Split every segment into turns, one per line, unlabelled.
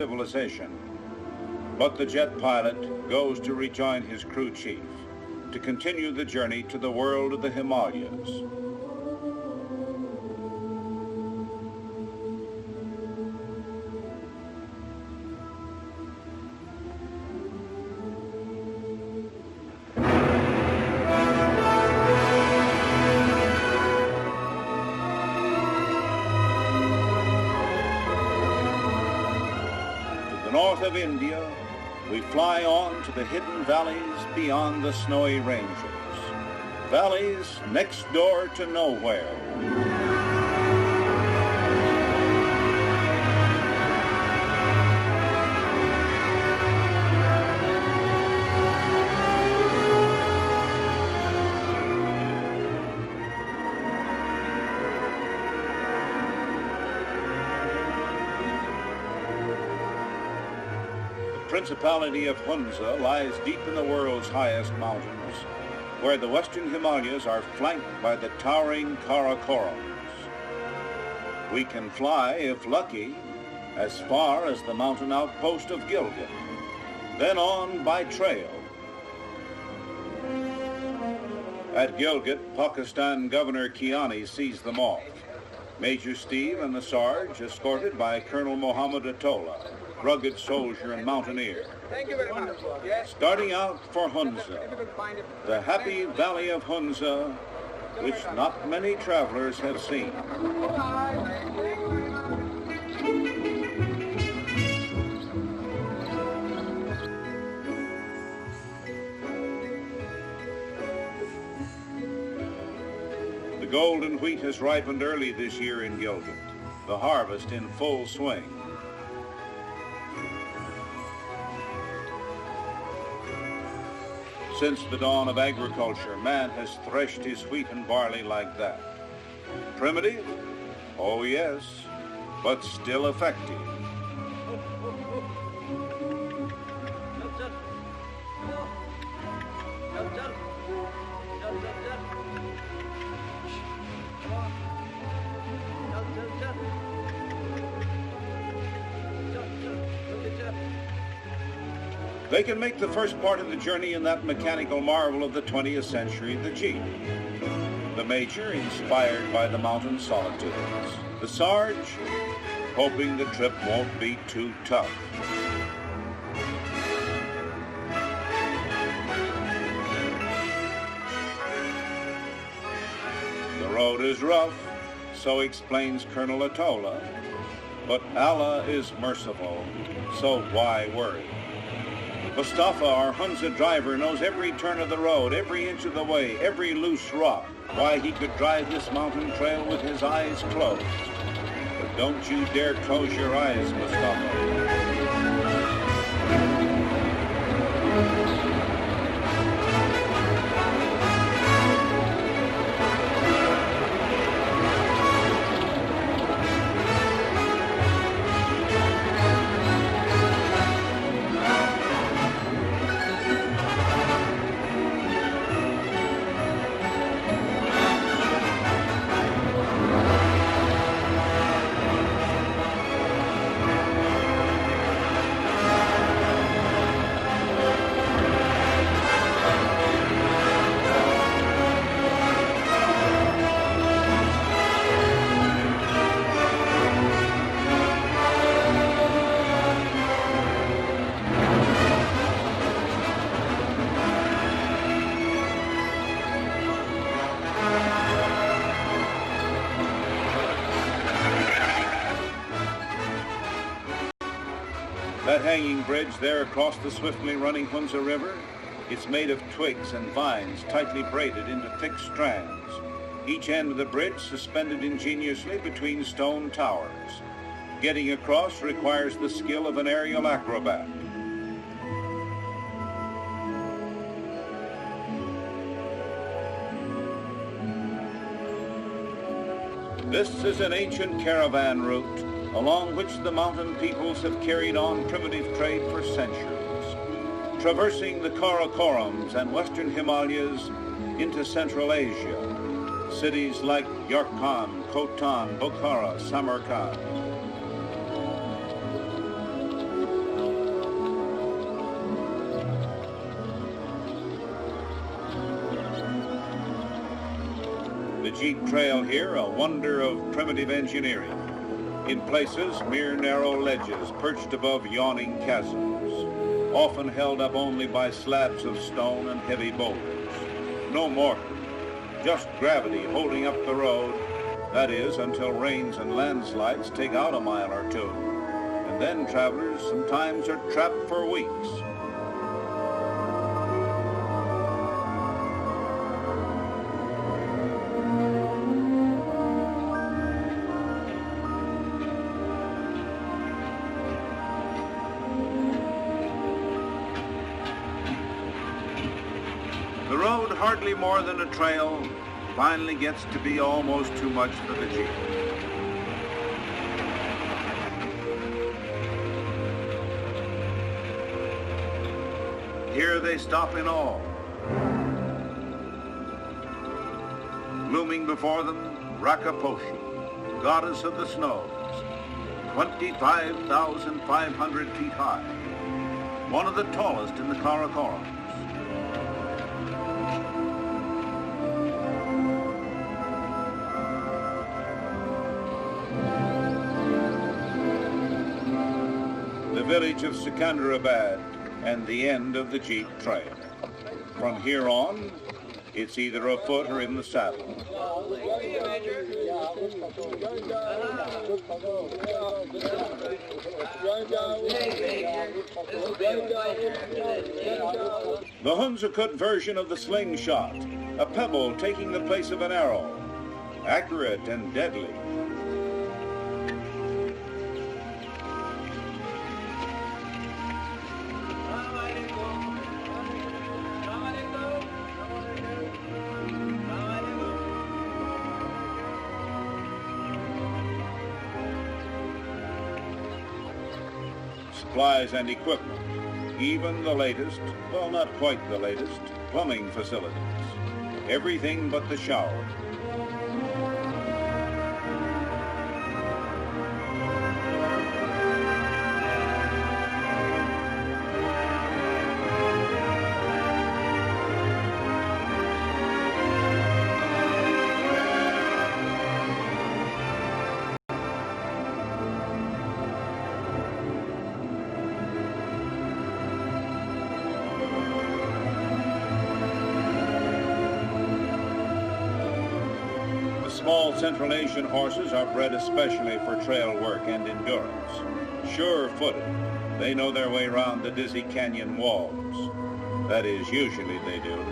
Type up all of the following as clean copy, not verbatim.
civilization. But the jet pilot goes to rejoin his crew chief to continue the journey to the world of the Himalayas. North of India, we fly on to the hidden valleys beyond the snowy ranges. Valleys next door to nowhere. The Principality of Hunza lies deep in the world's highest mountains, where the western Himalayas are flanked by the towering Karakorams. We can fly, if lucky, as far as the mountain outpost of Gilgit, then on by trail. At Gilgit, Pakistan Governor Kiani sees them off. Major Steve and the Sarge, escorted by Colonel Muhammad Atola, rugged soldier and mountaineer.
Thank you very much. Yes.
Starting out for Hunza, the happy valley of Hunza, which not many travelers have seen. The golden wheat has ripened early this year in Gilgit, the harvest in full swing. Since the dawn of agriculture, man has threshed his wheat and barley like that. Primitive? Oh yes, but still effective. They can make the first part of the journey in that mechanical marvel of the 20th century, the Jeep. The Major, inspired by the mountain solitudes. The Sarge, hoping the trip won't be too tough. The road is rough, so explains Colonel Atola, but Allah is merciful, so why worry? Mustafa, our Hunza driver, knows every turn of the road, every inch of the way, every loose rock. Why he could drive this mountain trail with his eyes closed. But don't you dare close your eyes, Mustafa. That hanging bridge there across the swiftly running Hunza River, it's made of twigs and vines tightly braided into thick strands, each end of the bridge suspended ingeniously between stone towers. Getting across requires the skill of an aerial acrobat. This is an ancient caravan route along which the mountain peoples have carried on primitive trade for centuries, traversing the Karakorams and western Himalayas into Central Asia, cities like Yarkand, Khotan, Bukhara, Samarkand. The Jeep Trail here, a wonder of primitive engineering. In places, mere narrow ledges perched above yawning chasms, often held up only by slabs of stone and heavy boulders. No mortar, just gravity holding up the road, that is, until rains and landslides take out a mile or two. And then travelers sometimes are trapped for weeks. The road, hardly more than a trail, finally gets to be almost too much for the Jeep. Here they stop in awe. Looming before them, Rakaposhi, goddess of the snows, 25,500 feet high, one of the tallest in the Karakoram. The village of Sikandarabad and the end of the Jeep Trail. From here on, it's either afoot or in the saddle. The Hunza version of the slingshot, a pebble taking the place of an arrow, accurate and deadly. Supplies and equipment, even the latest, well, not quite the latest, plumbing facilities. Everything but the shower. Small Central Asian horses are bred especially for trail work and endurance. Sure-footed, they know their way around the dizzy canyon walls. That is, usually they do.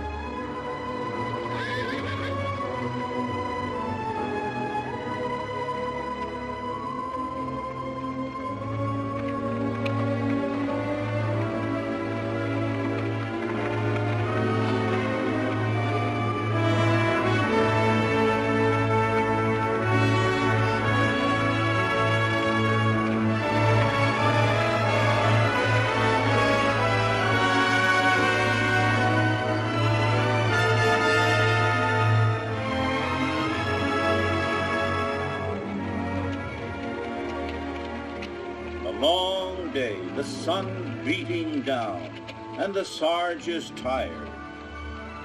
Long day, the sun beating down, and the Sarge is tired.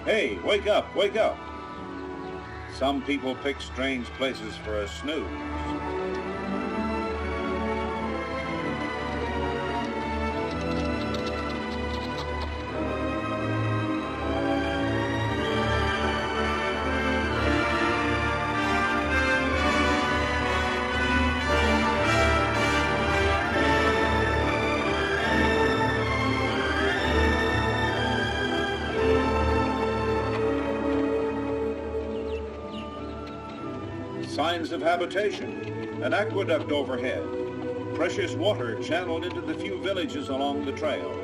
Hey, wake up, wake up. Some people pick strange places for a snooze. Signs of habitation, an aqueduct overhead, precious water channeled into the few villages along the trail.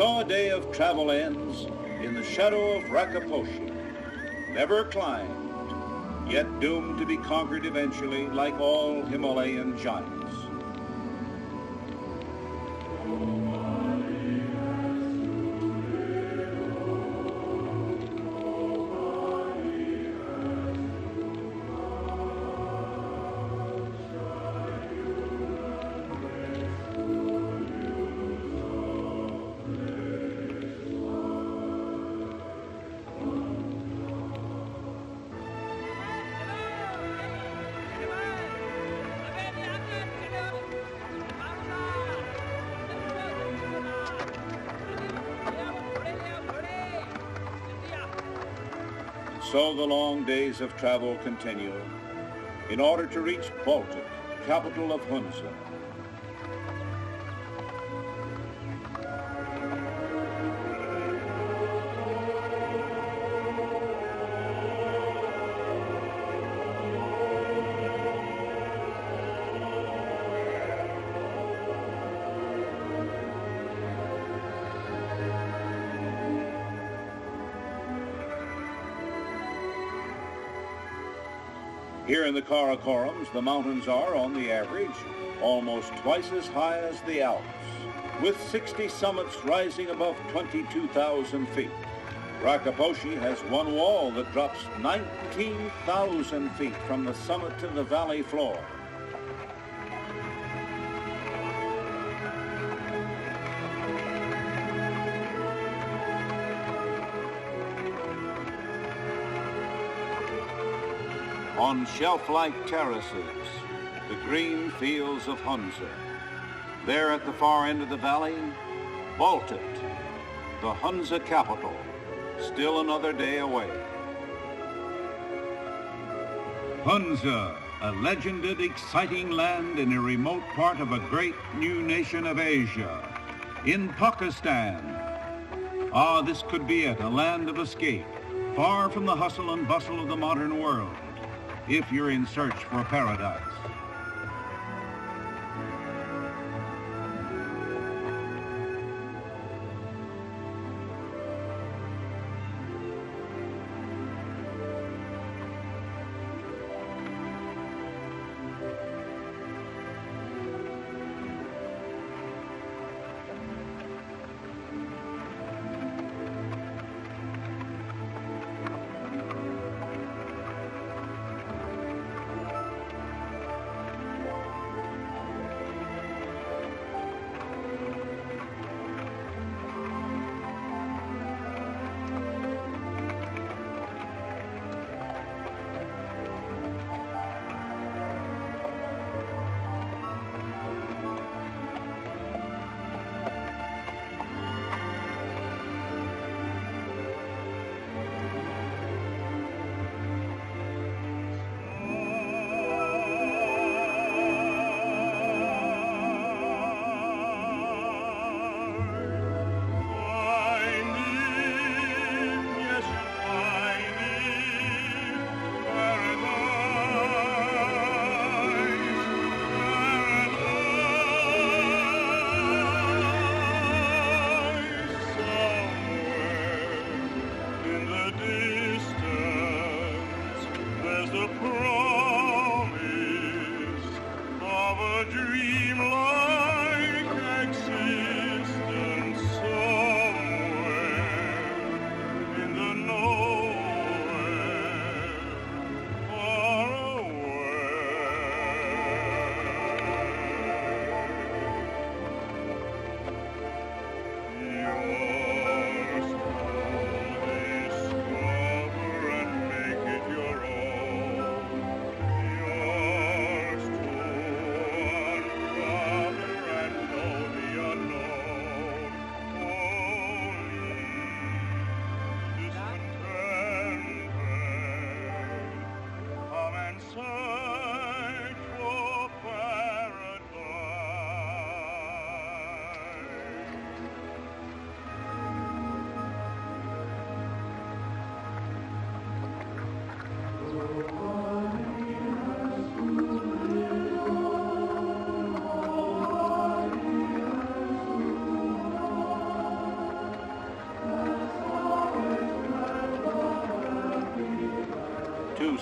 so a day of travel ends in the shadow of Rakaposhi, never climbed, yet doomed to be conquered eventually like all Himalayan giants. So the long days of travel continue in order to reach Baltic, capital of Hunza. Here in the Karakorums, the mountains are, on the average, almost twice as high as the Alps, with 60 summits rising above 22,000 feet. Rakaposhi has one wall that drops 19,000 feet from the summit to the valley floor. On shelf-like terraces, the green fields of Hunza. There at the far end of the valley, Baltic, the Hunza capital, still another day away. Hunza, a legended, exciting land in a remote part of a great new nation of Asia, in Pakistan. Ah, this could be it, a land of escape, far from the hustle and bustle of the modern world, if you're in search for paradise.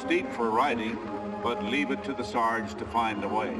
steep for riding, but leave it to the Sarge to find a way.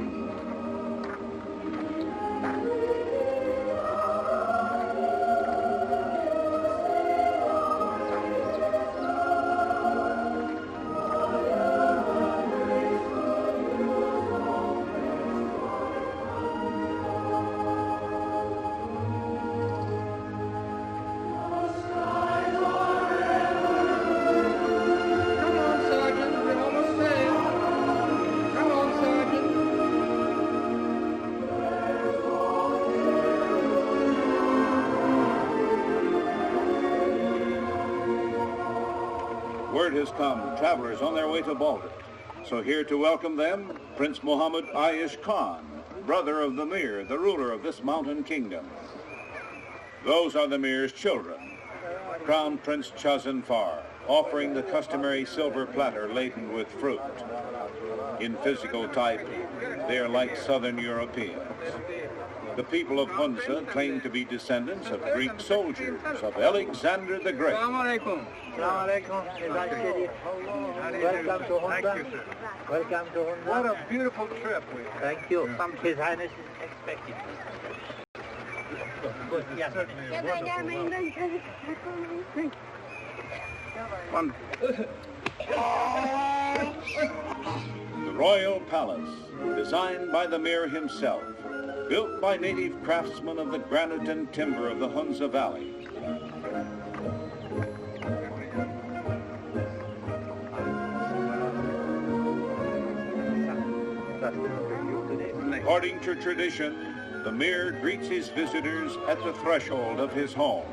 Word has come, travelers on their way to Baltic. So here to welcome them, Prince Muhammad Ayush Khan, brother of the Mir, the ruler of this mountain kingdom. Those are the Mir's children. Crown Prince Chazanfar, offering the customary silver platter laden with fruit. In physical type, they are like Southern Europeans. The people of Hunza claim to be descendants of Greek soldiers, of Alexander the Great.
Assalamu alaikum. Welcome to Hunza. Welcome to Hunza. What a beautiful trip we had. Thank you. His Highness is expecting. Yes.
The Royal Palace, designed by the Mir himself, built by native craftsmen of the granite and timber of the Hunza Valley. According to tradition, the Mir greets his visitors at the threshold of his home.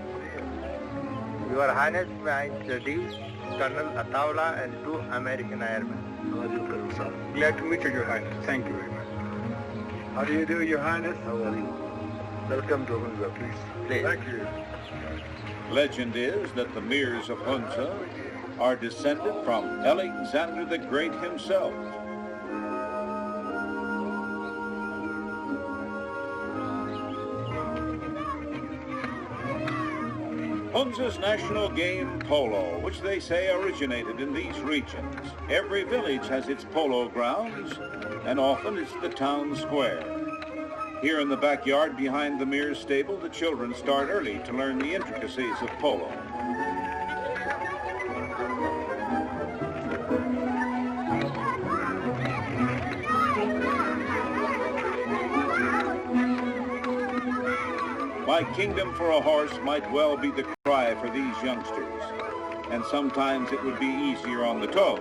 Your Highness, may I introduce Colonel Ataullah and 2 American airmen. Glad to meet you, Your Highness. Thank you very much. How do you do, Your Highness? How are you? Welcome to Hunza, please. Thank you.
Legend is that the Mirs of Hunza are descended from Alexander the Great himself. Hunza's national game, polo, which they say originated in these regions. Every village has its polo grounds, and often it's the town square. Here in the backyard behind the Mir stable, the children start early to learn the intricacies of polo. My kingdom for a horse might well be the cry for these youngsters, and sometimes it would be easier on the toes.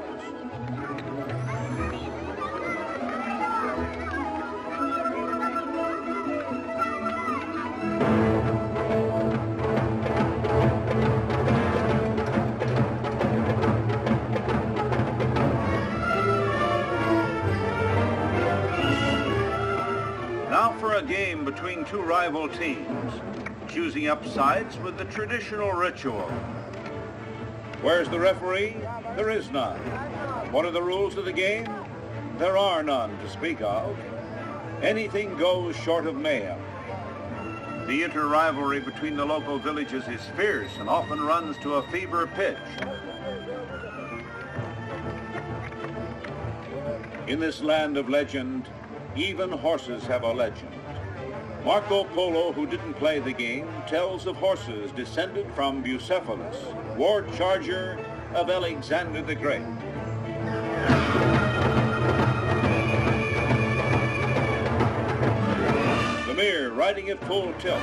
Now for a game between 2 rival teams, choosing up sides with the traditional ritual. Where's the referee? There is none. What are the rules of the game? There are none to speak of. Anything goes short of mayhem. The inter-rivalry between the local villages is fierce and often runs to a fever pitch. In this land of legend, even horses have a legend. Marco Polo, who didn't play the game, tells of horses descended from Bucephalus, war charger of Alexander the Great. The Mir riding at full tilt.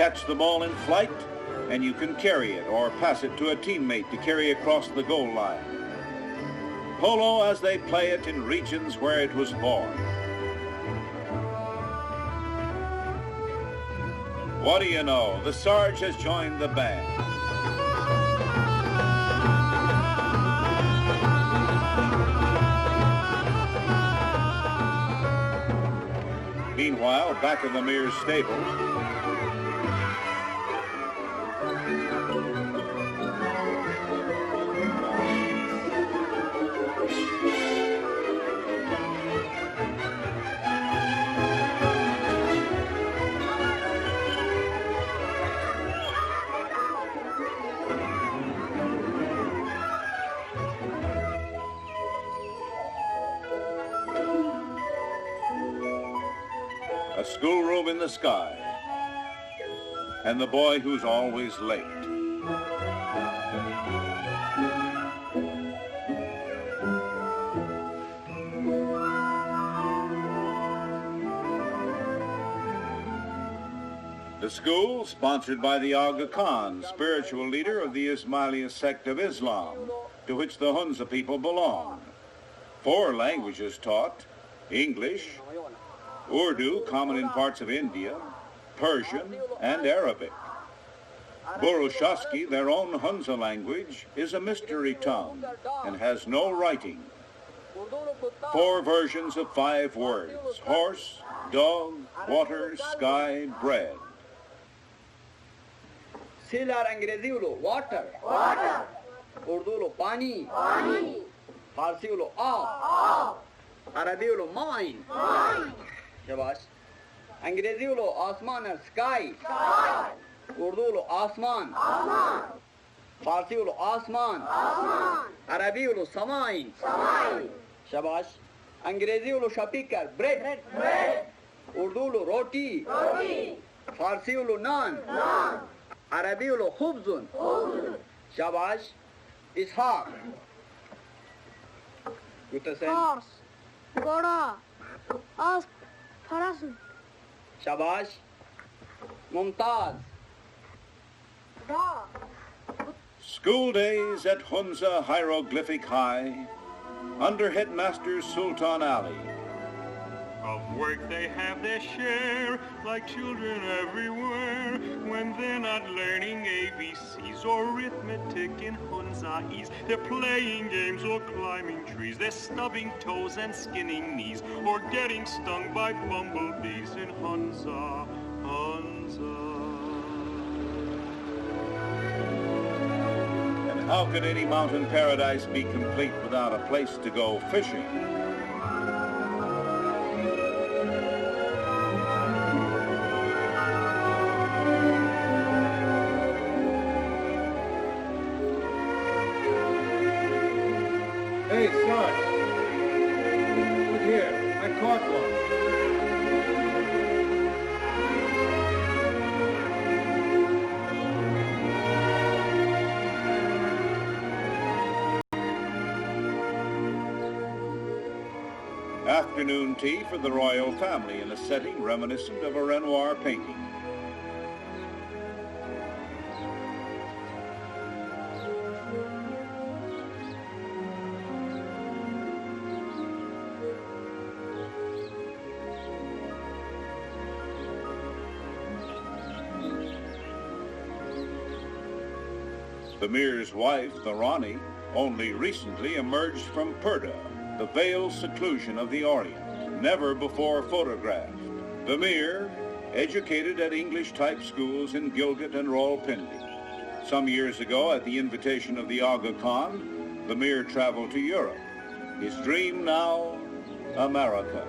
catch the ball in flight, and you can carry it or pass it to a teammate to carry across the goal line. Polo as they play it in regions where it was born. What do you know? The Sarge has joined the band. Meanwhile, back in the Mears stable, a schoolroom in the sky, and the boy who's always late. The school, sponsored by the Aga Khan, spiritual leader of the Ismailia sect of Islam, to which the Hunza people belong. 4 languages taught: English, Urdu, common in parts of India, Persian, and Arabic. Burushaski, their own Hunza language, is a mystery tongue and has no writing. 4 versions of 5 words: horse, dog, water, sky, bread.
Silar Angrezi ulo water. Urdu ulo pani. Farsi ulo aab. Arabi ulo mine. Shabash. Angrezi ulo asman or sky. Urdu ulo asman. Farsi ulo asman. Arabi ulo samain. Shabash. Angrezi ulo shapikar, bread. Urdu ulo roti. Farsi ulo naan. Arabi ulo khubzun. Shabash. Ishaq.
Horse, Goda, Asp, Farasun.
Shabash. Mumtaz.
Da.
School days at Hunza Hieroglyphic High, under headmaster Sultan Ali.
Of work they have their share, like children everywhere. When they're not learning ABCs or arithmetic in Hunza'ese, they're playing games or climbing trees. They're stubbing toes and skinning knees, or getting stung by bumblebees in Hunza.
And how could any mountain paradise be complete without a place to go fishing?
Hey, Sarge. Look here. I caught one.
Afternoon tea for the royal family in a setting reminiscent of a Renoir painting. The Mir's wife, the Rani, only recently emerged from Purda, the veiled seclusion of the Orient, never before photographed. The Mir, educated at English-type schools in Gilgit and Rawalpindi. Some years ago, at the invitation of the Aga Khan, the Mir traveled to Europe. His dream now, America.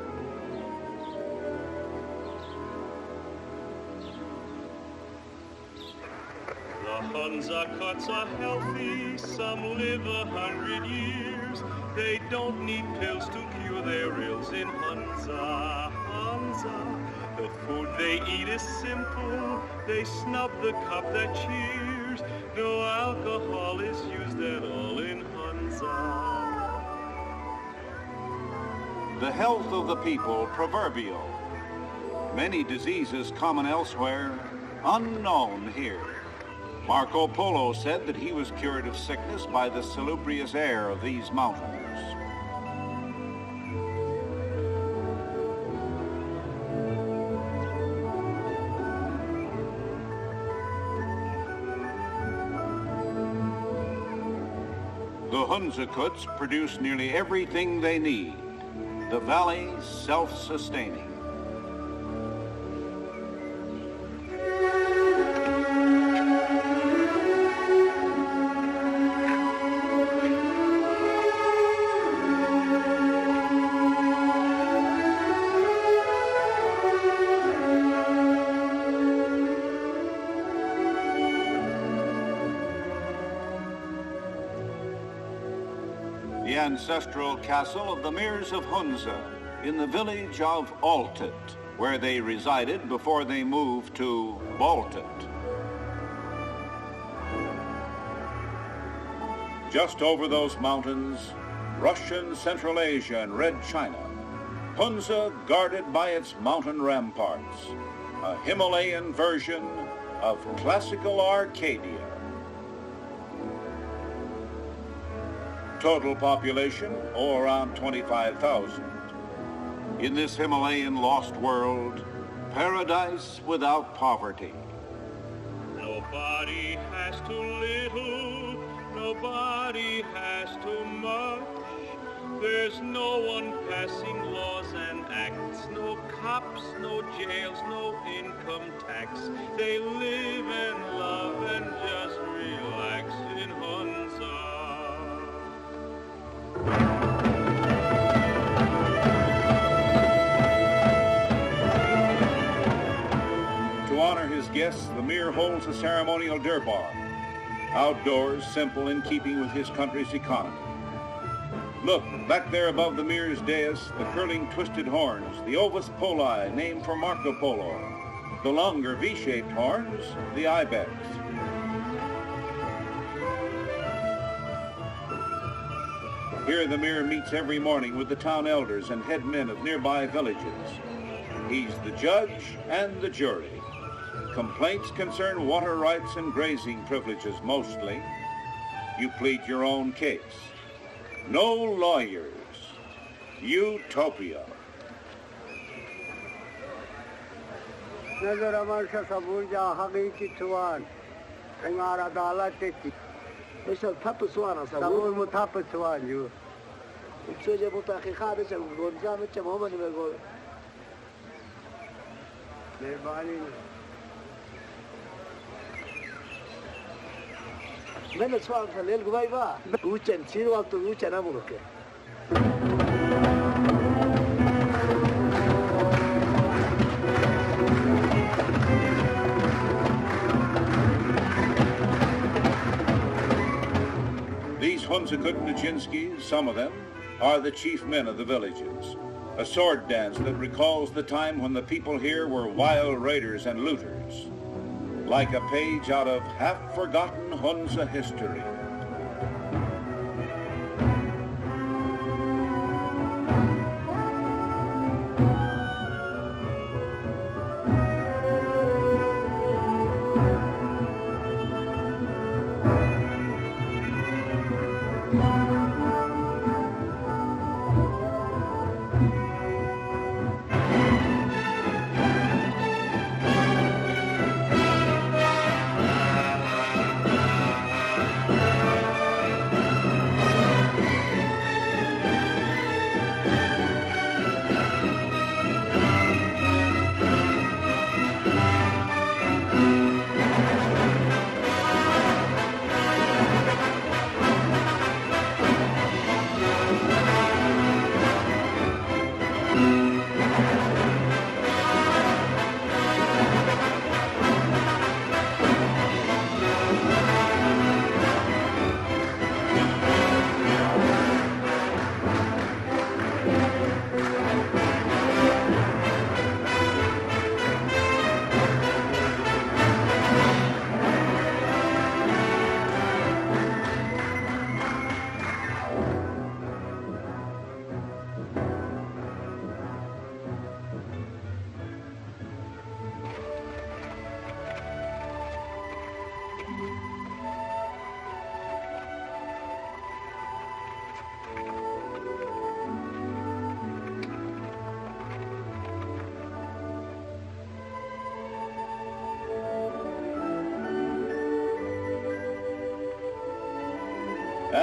The Hunza cuts are healthy, some live 100 years. They don't need pills to cure their ills in Hunza. The food they eat is simple, they snub the cup that cheers. No alcohol is used at all in Hunza.
The health of the people proverbial. Many diseases common elsewhere unknown here. Marco Polo said that he was cured of sickness by the salubrious air of these mountains. The Hunza Kuts produce nearly everything they need. The valley self-sustaining. The ancestral castle of the Mirs of Hunza in the village of Altet, where they resided before they moved to Baltet. Just over those mountains, Russian Central Asia and Red China, Hunza guarded by its mountain ramparts, a Himalayan version of classical Arcadia. Total population, around 25,000. In this Himalayan lost world, paradise without poverty.
Nobody has too little, nobody has too much. There's no one passing laws and acts, no cops, no jails, no income tax. They live and love and just relax in Hunza.
To honor his guests, the Mir holds a ceremonial durbar. Outdoors, simple, in keeping with his country's economy. Look, back there above the Mir's dais, the curling twisted horns, the Ovis Poli, named for Marco Polo. The longer V-shaped horns, the ibex. Here the Mir meets every morning with the town elders and head men of nearby villages. He's the judge and the jury. Complaints concern water rights and grazing privileges mostly. You plead your own case. No lawyers. Utopia.
من سوال فليل قبيبة وچن سير وقت وچن أمرك.
These Hunza Kut Nijinsky, some of them, are the chief men of the villages. A sword dance that recalls the time when the people here were wild raiders and looters. Like a page out of half-forgotten Hunza history.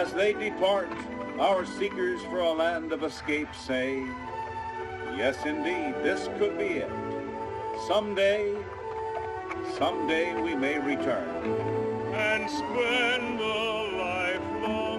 As they depart, our seekers for a land of escape say, yes, indeed, this could be it. Someday we may return
and spend a lifelong